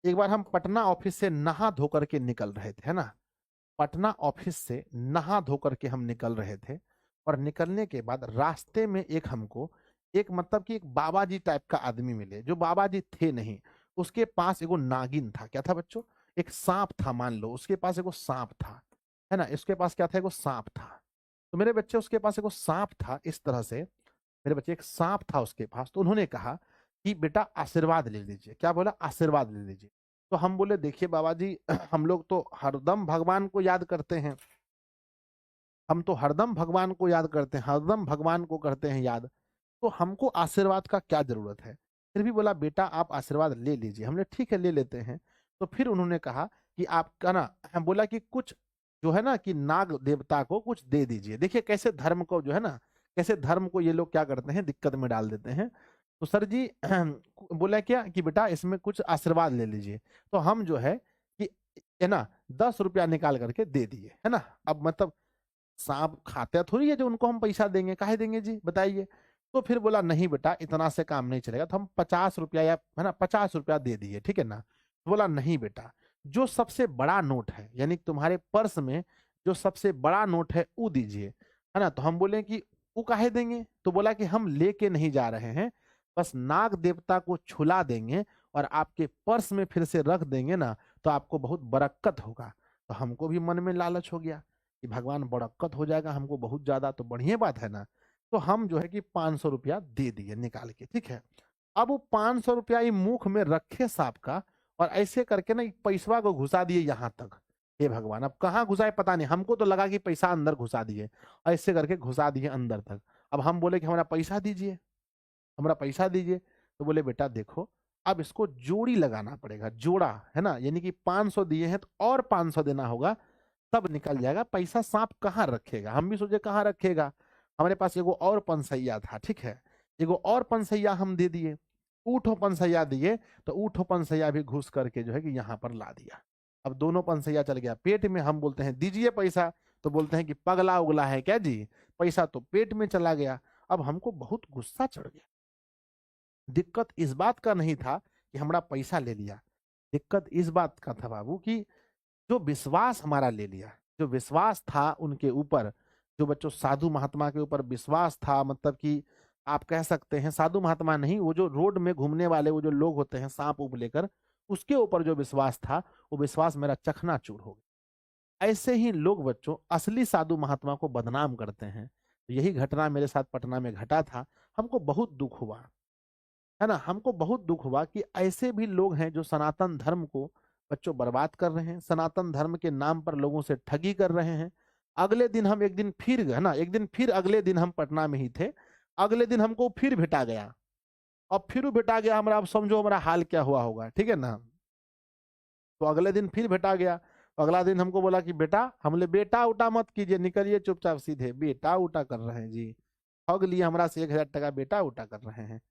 एक बार हम पटना ऑफिस से नहा धो करके निकल रहे थे, है ना। पटना ऑफिस से नहा धो करके हम निकल रहे थे, और निकलने के बाद रास्ते में एक हमको एक मतलब कि एक बाबा जी टाइप का आदमी मिले, जो बाबा जी थे नहीं। उसके पास एगो नागिन था। क्या था बच्चों? एक सांप था, मान लो उसके पास एगो सांप था, है ना। उसके पास क्या था? एगो सांप था। तो मेरे बच्चे, उसके पास एगो सांप था इस तरह से। मेरे बच्चे, एक सांप था उसके पास। तो उन्होंने कहा कि बेटा आशीर्वाद ले लीजिए। क्या बोला? आशीर्वाद ले लीजिए। तो हम बोले देखिए बाबा जी, हम लोग तो हरदम भगवान को याद करते हैं, हम तो हरदम भगवान को याद करते हैं, हरदम भगवान को करते हैं याद, तो हमको आशीर्वाद का क्या जरूरत है। फिर भी बोला बेटा आप आशीर्वाद ले लीजिए। हमने ठीक है ले लेते हैं। तो फिर उन्होंने कहा कि आपका ना, हम बोला कि कुछ जो है ना कि नाग देवता को कुछ दे दीजिए। देखिए कैसे धर्म को जो है ना, कैसे धर्म को ये लोग क्या करते हैं, दिक्कत में डाल देते हैं। तो सर जी बोला क्या कि बेटा इसमें कुछ आशीर्वाद ले लीजिए। तो हम जो है कि, है ना, 10 रुपया निकाल करके दे दिए, है ना। अब मतलब सांप खाते थोड़ी है जो उनको हम पैसा देंगे, काहे देंगे जी बताइए। तो फिर बोला नहीं बेटा इतना से काम नहीं चलेगा, तो हम 50 रुपया या, है ना, 50 रुपया दे दिए, ठीक है ना। तो बोला नहीं बेटा, जो सबसे बड़ा नोट है, यानी तुम्हारे पर्स में जो सबसे बड़ा नोट है वो दीजिए, है ना। तो हम बोले कि वो काहे देंगे? तो बोला कि हम लेके नहीं जा रहे हैं, बस नाग देवता को छुला देंगे और आपके पर्स में फिर से रख देंगे ना, तो आपको बहुत बरक्कत होगा। तो हमको भी मन में लालच हो गया कि भगवान बरक्कत हो जाएगा हमको बहुत ज्यादा, तो बढ़िया बात है ना। तो हम जो है कि 500 रुपया दे दिए निकाल के, ठीक है। अब वो 500 रुपया ही मुख में रखे सांप का, और ऐसे करके ना पैसवा को घुसा दिए यहाँ तक। हे भगवान, अब कहाँ घुसाए पता नहीं, हमको तो लगा कि पैसा अंदर घुसा दिए, ऐसे करके घुसा दिए अंदर तक। अब हम बोले कि हमारा पैसा दीजिए, हमारा पैसा दीजिए। तो बोले बेटा देखो, अब इसको जोड़ी लगाना पड़ेगा, जोड़ा, है ना, यानी कि 500 दिए हैं तो और 500 देना होगा, तब निकल जाएगा पैसा। सांप कहाँ रखेगा? हम भी सोचे कहाँ रखेगा। हमारे पास एगो और पंसैया था, ठीक है, एगो और पंसैया हम दे दिए। ऊठो पंसैया दिए, तो ऊठो पंसैया भी घुस करके जो है कि यहाँ पर ला दिया। अब दोनों पंसैया चल गया पेट में। हम बोलते हैं दीजिए पैसा, तो बोलते हैं कि पगला उगला है क्या जी, पैसा तो पेट में चला गया। अब हमको बहुत गुस्सा चढ़ गया। दिक्कत इस बात का नहीं था कि हमारा पैसा ले लिया, दिक्कत इस बात का था बाबू कि जो विश्वास हमारा ले लिया, जो विश्वास था उनके ऊपर, जो बच्चों साधु महात्मा के ऊपर विश्वास था, मतलब कि आप कह सकते हैं साधु महात्मा नहीं, वो जो रोड में घूमने वाले वो जो लोग होते हैं सांप उप लेकर, उसके ऊपर जो विश्वास था, वो विश्वास मेरा चकनाचूर हो गया। ऐसे ही लोग बच्चों असली साधु महात्मा को बदनाम करते हैं। यही घटना मेरे साथ पटना में घटा था। हमको बहुत दुख हुआ, है ना, हमको बहुत दुख हुआ कि ऐसे भी लोग हैं जो सनातन धर्म को बच्चों बर्बाद कर रहे हैं, सनातन धर्म के नाम पर लोगों से ठगी कर रहे हैं। अगले दिन हम एक दिन फिर, है ना, एक दिन फिर अगले दिन हम पटना में ही थे, अगले दिन हमको फिर भेटा गया। अब फिर वो भेटा गया हमारा, अब समझो हमारा हाल क्या हुआ होगा, ठीक है ना। तो अगले दिन फिर भेटा गया। तो अगला दिन हमको बोला कि बेटा, हमले बेटा उटा मत कीजिए, निकलिए चुपचाप सीधे, बेटा उटा कर रहे हैं जी, ठग लिए हमरा से 1000 टका बेटा उटा कर रहे हैं।